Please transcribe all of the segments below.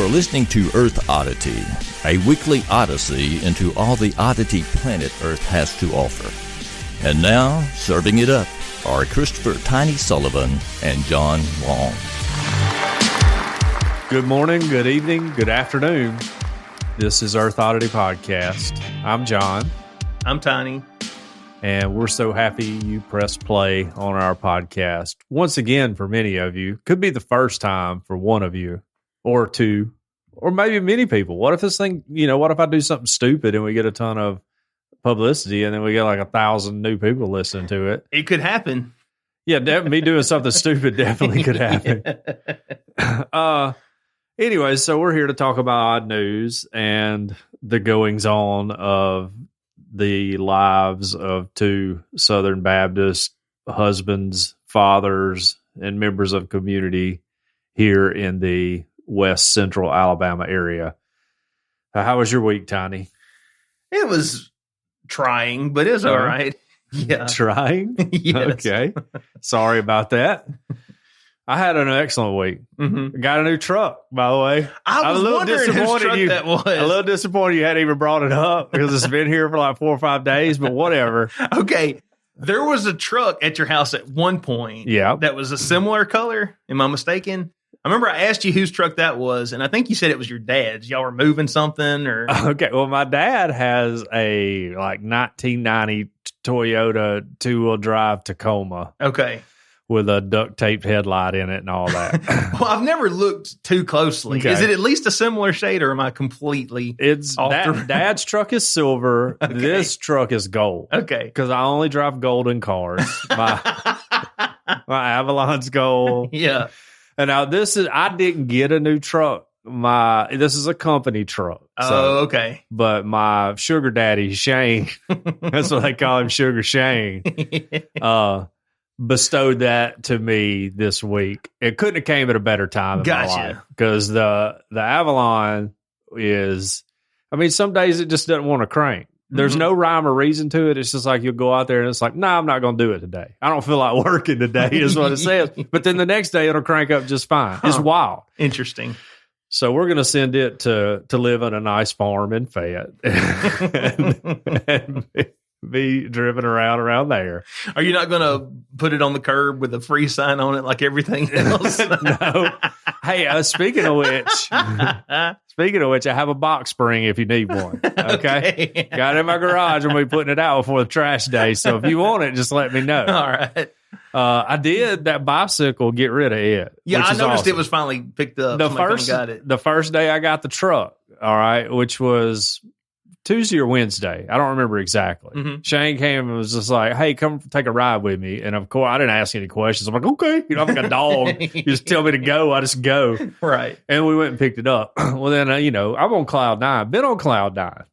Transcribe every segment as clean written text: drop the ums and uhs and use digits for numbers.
You're listening to Earth Oddity, a weekly odyssey into all the oddity planet Earth has to offer. And now, serving it up are Christopher Tiny Sullivan and John Long. Good morning, good evening, good afternoon. This is Earth Oddity Podcast. I'm John. I'm Tiny. And we're so happy you pressed play on our podcast. Once again, for many of you, could be the first time for one of you, or two, or maybe many people. What if this thing, what if I do something stupid and we get a ton of publicity and then we get like 1,000 new people listening to it? It could happen. Yeah, me doing something stupid definitely could happen. Anyway, so we're here to talk about odd news and the goings on of the lives of two Southern Baptist husbands, fathers, and members of community here in the West Central Alabama area. How was your week, Tiny? It was trying, but it's all right. Yeah. Trying? Yes. Okay. Sorry about that. I had an excellent week. Mm-hmm. Got a new truck, by the way. I was wondering whose truck that was. A little disappointed you hadn't even brought it up because it's been here for like 4 or 5 days, but whatever. Okay. There was a truck at your house at one point that was a similar color. Am I mistaken? I remember I asked you whose truck that was, and I think you said it was your dad's. Y'all were moving something, or okay. Well, my dad has a 1990 Toyota 2-wheel drive Tacoma. Okay. With a duct taped headlight in it and all that. Well, I've never looked too closely. Okay. Is it at least a similar shade, or am I completely Dad's truck is silver. Okay. This truck is gold. Okay. Because I only drive golden cars. My Avalon's gold. Yeah. And now I didn't get a new truck. This is a company truck. Oh, okay. But my sugar daddy, Shane, that's what they call him, Sugar Shane, bestowed that to me this week. It couldn't have came at a better time in my life. Because the Avalon is, some days it just doesn't want to crank. There's no rhyme or reason to it. It's just like you'll go out there and it's like, I'm not going to do it today. I don't feel like working today is what it says. But then the next day it'll crank up just fine. It's wild. Interesting. So we're going to send it to live on a nice farm in Fayette and be driven around there. Are you not going to put it on the curb with a free sign on it like everything else? No. Hey, speaking of which, I have a box spring if you need one. Okay. Got it in my garage and we'll be putting it out before the trash day. So if you want it, just let me know. All right. I did that bicycle, get rid of it. Yeah, I noticed awesome. It was finally picked up. The first day I got the truck, all right, which was Tuesday or Wednesday. I don't remember exactly. Mm-hmm. Shane came and was just like, hey, come take a ride with me. And of course, I didn't ask any questions. I'm like, okay. I'm like a dog. You just tell me to go, I just go. Right. And we went and picked it up. Well, then, I'm on cloud nine. Been on cloud nine.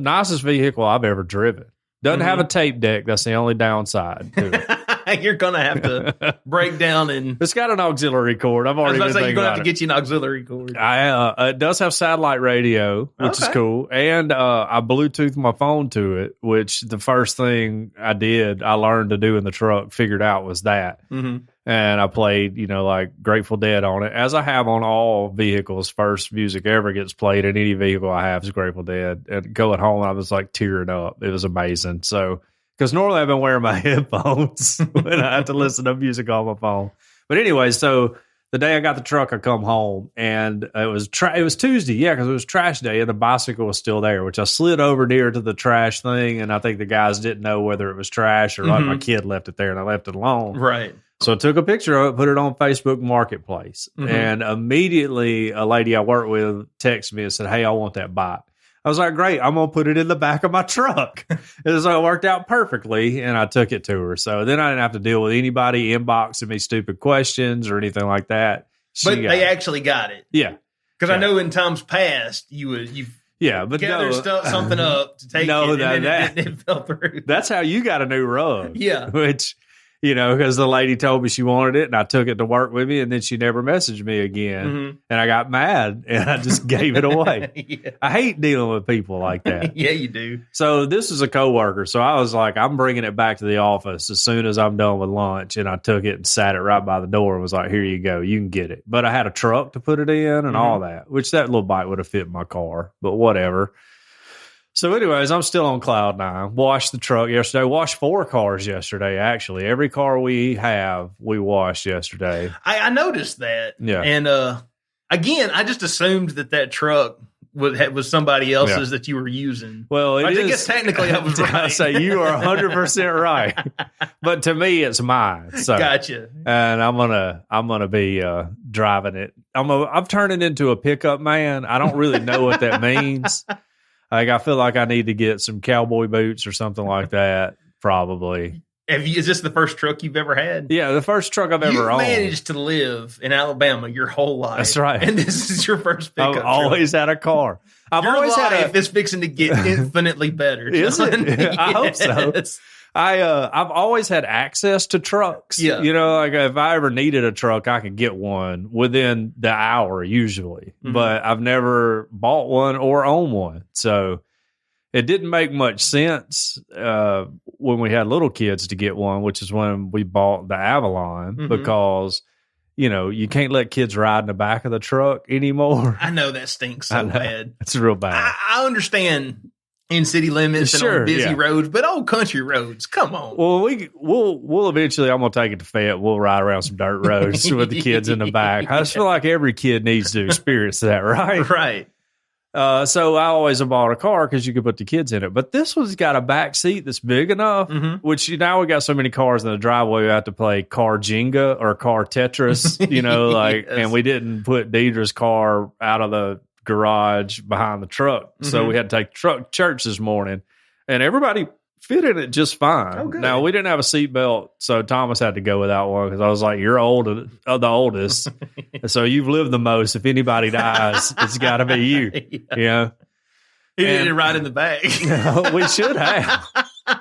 Nicest vehicle I've ever driven. Doesn't have a tape deck. That's the only downside to it. You're going to have to break down and... It's got an auxiliary cord. I've already been thinking about it. You're going to have to get you an auxiliary cord. It does have satellite radio, which is cool. And I Bluetooth my phone to it, which the first thing I learned to do in the truck, figured out was that. Mm-hmm. And I played, like Grateful Dead on it, as I have on all vehicles. First music ever gets played in any vehicle I have is Grateful Dead. And going home, I was like tearing up. It was amazing. So... Because normally I've been wearing my headphones when I have to listen to music on my phone. But anyway, so the day I got the truck, I come home and it was Tuesday, because it was trash day and the bicycle was still there, which I slid over near to the trash thing, and I think the guys didn't know whether it was trash or like my kid left it there and I left it alone. Right. So I took a picture of it, put it on Facebook Marketplace, and immediately a lady I work with texted me and said, hey, I want that bike. I was like, great, I'm going to put it in the back of my truck. And so it worked out perfectly, and I took it to her. So then I didn't have to deal with anybody inboxing me stupid questions or anything like that. But they actually got it. Yeah. Because I know in times past, you've gathered something up to take it, and then it fell through. That's how you got a new rug. Yeah. Which because the lady told me she wanted it and I took it to work with me and then she never messaged me again. And I got mad and I just gave it away. I hate dealing with people like that. Yeah, you do. So this is a coworker. So I was like, I'm bringing it back to the office as soon as I'm done with lunch. And I took it and sat it right by the door and was like, here you go. You can get it. But I had a truck to put it in and all that, which that little bike would have fit in my car, but whatever. So anyways, I'm still on cloud nine. Washed the truck yesterday. Washed 4 cars yesterday, actually. Every car we have, we washed yesterday. I noticed that. Yeah. And again, I just assumed that truck was somebody else's that you were using. Well, I guess technically I was right. I say you are 100% right. But to me, it's mine. So, gotcha. And I'm gonna be driving it. I'm turning into a pickup man. I don't really know what that means. Like, I feel like I need to get some cowboy boots or something like that, probably. Is this the first truck you've ever had? Yeah, the first truck I've ever owned. You managed to live in Alabama your whole life. That's right. And this is your first pickup I've always had a car. Your always life is fixing to get infinitely better. Is it? Yes. I hope so. I've always had access to trucks. Yeah. Like if I ever needed a truck, I could get one within the hour usually. But I've never bought one or owned one. So it didn't make much sense when we had little kids to get one, which is when we bought the Avalon because, you can't let kids ride in the back of the truck anymore. I know that stinks so bad. It's real bad. I understand in city limits and on busy roads, but old country roads, come on. Well, we'll eventually, I'm going to take it to Fayette. We'll ride around some dirt roads with the kids in the back. I just feel like every kid needs to experience that, right? Right. So I always have bought a car because you could put the kids in it. But this one's got a back seat that's big enough, which now we got so many cars in the driveway, we have to play car Jenga or car Tetris, yes. And we didn't put Deidre's car out of the garage behind the truck. So we had to take the truck to church this morning. And everybody fit in it just fine. Oh, good. Now, we didn't have a seatbelt, so Thomas had to go without one because I was like, you're the oldest. So you've lived the most. If anybody dies, it's got to be you. Yeah. He didn't ride in the back. We should have.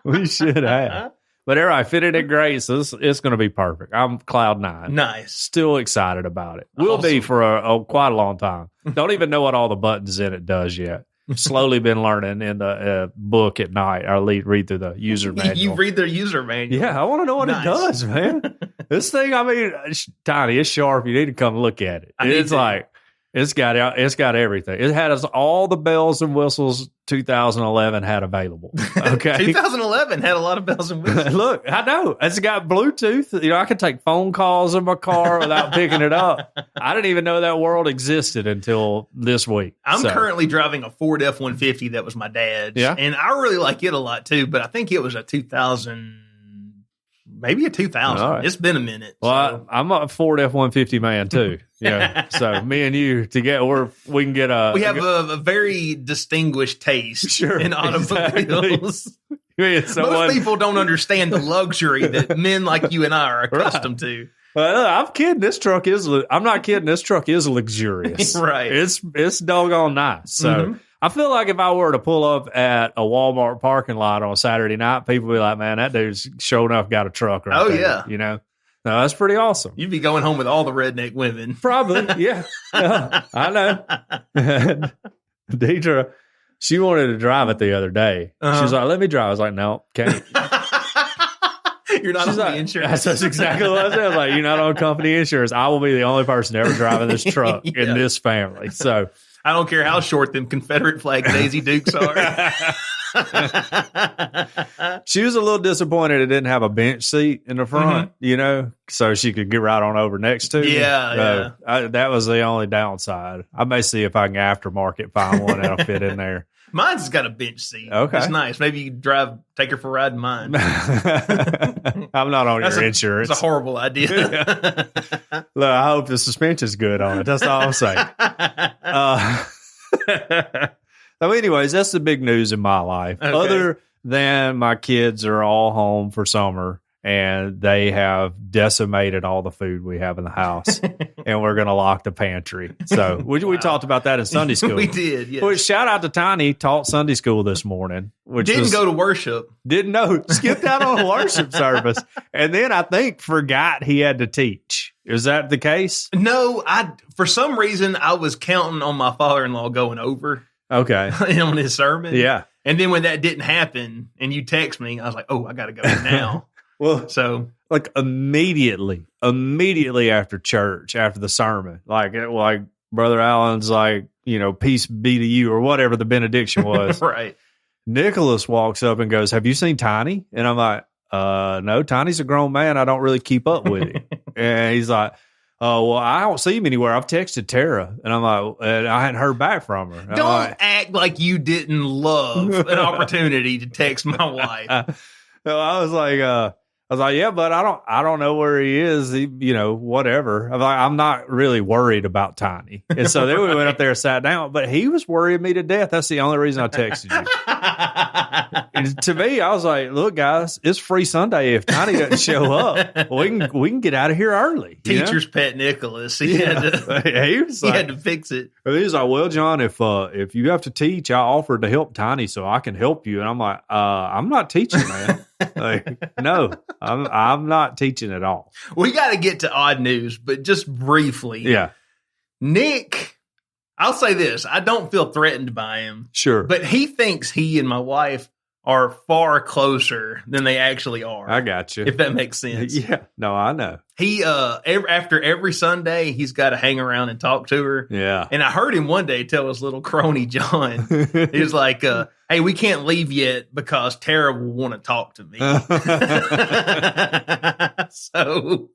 We should have. But everybody fitted it great, so it's going to be perfect. I'm cloud nine. Nice. Still excited about it. Will be for quite a long time. Don't even know what all the buttons in it does yet. Slowly been learning in the book at night. I read through the user manual. You read the user manual? Yeah, I want to know what it does, man. This thing, it's tiny. It's sharp. You need to come look at it. It's got everything. It has all the bells and whistles 2011 had available. Okay. 2011 had a lot of bells and whistles. Look, I know. It's got Bluetooth. I can take phone calls in my car without picking it up. I didn't even know that world existed until this week. I'm currently driving a Ford F-150 that was my dad's. Yeah. And I really like it a lot too, but I think it was a 2000. Maybe a 2000. Right. It's been a minute. Well, so. I'm a Ford F-150 man too. Yeah. So me and you together, we can get we have a very distinguished taste in automobiles. Exactly. Most people don't understand the luxury that men like you and I are accustomed to. Well, I'm kidding. I'm not kidding. This truck is luxurious. Right. It's doggone nice. So I feel like if I were to pull up at a Walmart parking lot on a Saturday night, people would be like, man, that dude's sure enough got a truck right there. Yeah. No, that's pretty awesome. You'd be going home with all the redneck women. Probably, yeah. I know. Deidre, she wanted to drive it the other day. She was like, let me drive. I was like, no, can't. You're not on the insurance. That's exactly what I said. I was like, you're not on company insurance. I will be the only person ever driving this truck in this family. So I don't care how short them Confederate flag Daisy Dukes are. She was a little disappointed it didn't have a bench seat in the front, so she could get right on over next to me. Yeah. That was the only downside. I may see if I can aftermarket find one that'll fit in there. Mine's got a bench seat. Okay. It's nice. Maybe you can take her for a ride in mine. I'm not on your insurance. It's a horrible idea. Look, I hope the suspension's good on it. That's all I'm saying. So anyways, that's the big news in my life. Okay. Other than my kids are all home for summer and they have decimated all the food we have in the house, and we're going to lock the pantry. So we talked about that in Sunday school. We did, yes. Well, shout out to Tiny, taught Sunday school this morning. Didn't go to worship. Didn't know. Skipped out on worship service. And then I think forgot he had to teach. Is that the case? No, for some reason, I was counting on my father-in-law going over. Okay. On his sermon. Yeah. And then when that didn't happen and you text me, I was like, oh, I got to go now. Well, so like immediately after church, after the sermon, like Brother Allen's like, peace be to you or whatever the benediction was. Right. Nicholas walks up and goes, have you seen Tiny? And I'm like, no, Tiny's a grown man. I don't really keep up with him. And he's like, oh, well, I don't see him anywhere. I've texted Tara. And I'm like, and I hadn't heard back from her. Don't act like you didn't love an opportunity to text my wife. So I was like, yeah, but I don't know where he is. Whatever. I'm not really worried about Tiny. And so then we went up there and sat down, but he was worrying me to death. That's the only reason I texted you. And to me, I was like, look, guys, it's free Sunday. If Tiny doesn't show up, we can get out of here early. Teacher's pet Nicholas. He had to fix it. He was like, well, John, if you have to teach, I offered to help Tiny so I can help you. And I'm like, I'm not teaching, man. No, I'm not teaching at all. We got to get to odd news, but just briefly. Yeah. Nick, I'll say this. I don't feel threatened by him. Sure. But he thinks he and my wife are far closer than they actually are. I got you. If that makes sense. Yeah. No, I know. He, after every Sunday, he's got to hang around and talk to her. Yeah. And I heard him one day tell his little crony, John, he was like, hey, we can't leave yet because Tara will want to talk to me. So.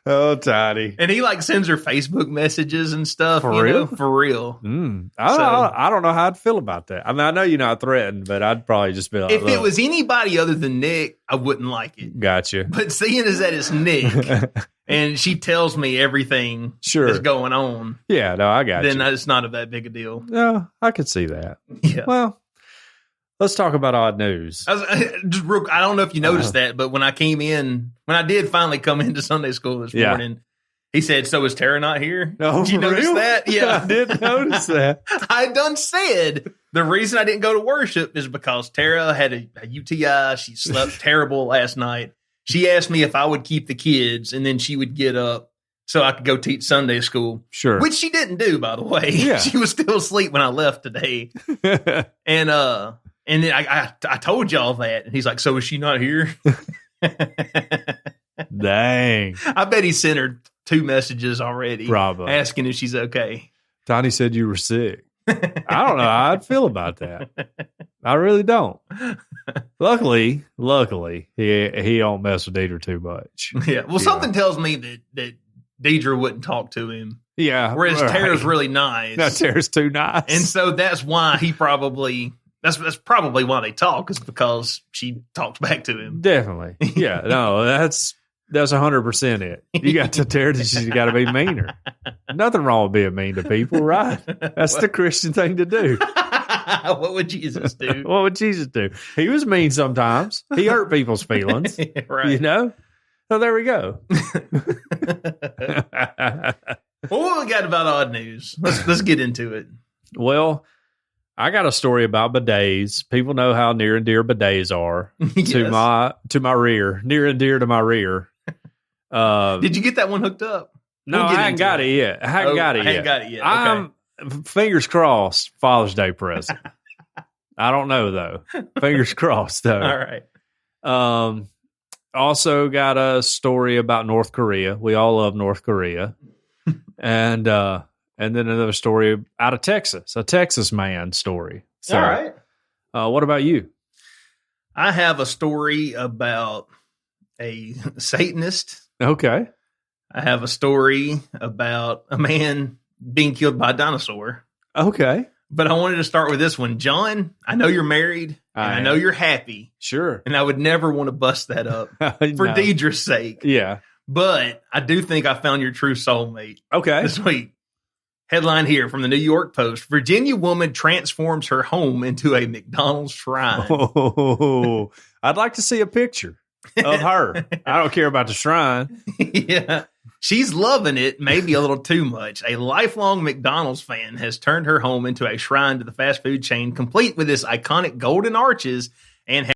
Oh, Tiny. And he sends her Facebook messages and stuff. For real? For real. I don't know how I'd feel about that. I mean, I know you're not threatened, but I'd probably just be like, if it was anybody other than Nick, I wouldn't like it. Gotcha. But seeing as that it's Nick and she tells me everything that's going on. Yeah, no, I got you. Then it's not that big a deal. No, I could see that. Yeah. Well, let's talk about odd news. I don't know if you noticed that, but when I did finally come into Sunday school this morning, he said, so is Tara not here? No, did you notice that? Yeah. I did notice that. I done said the reason I didn't go to worship is because Tara had a UTI. She slept terrible last night. She asked me if I would keep the kids, and then she would get up so I could go teach Sunday school. Sure. Which she didn't do, by the way. Yeah. She was still asleep when I left today. And then I told y'all that. And he's like, so is she not here? Dang. I bet he sent her 2 messages already. Probably. Asking if she's okay. Tiny said you were sick. I don't know how I'd feel about that. I really don't. Luckily, he don't mess with Deidre too much. Yeah. Well, something tells me that Deidre wouldn't talk to him. Yeah. Whereas Tara's really nice. No, Tara's too nice. And so that's why he probably... That's probably why they talk, is because she talks back to him. Definitely. Yeah. No, that's 100% it. You got to Tara that she's got to be meaner. Nothing wrong with being mean to people, right? That's the Christian thing to do. What would Jesus do? What would Jesus do? He was mean sometimes. He hurt people's feelings. Right. So there we go. Well, what we got about odd news? Let's get into it. Well, I got a story about bidets. People know how near and dear bidets are to my rear, near and dear to my rear. Did you get that one hooked up? No, I haven't got it yet. I haven't got it yet. Okay. Fingers crossed, Father's Day present. I don't know though. Fingers crossed though. All right. Also got a story about North Korea. We all love North Korea. And then another story out of Texas, a Texas man story. So, all right. What about you? I have a story about a Satanist. Okay. I have a story about a man being killed by a dinosaur. Okay. But I wanted to start with this one. John, I know you're married, and I know you're happy. Sure. And I would never want to bust that up for Deidre's sake. Yeah. But I do think I found your true soulmate. Okay. This week. Headline here from the New York Post. Virginia woman transforms her home into a McDonald's shrine. Oh, I'd like to see a picture. of her. I don't care about the shrine. Yeah. She's loving it, maybe a little too much. A lifelong McDonald's fan has turned her home into a shrine to the fast food chain, complete with its iconic golden arches and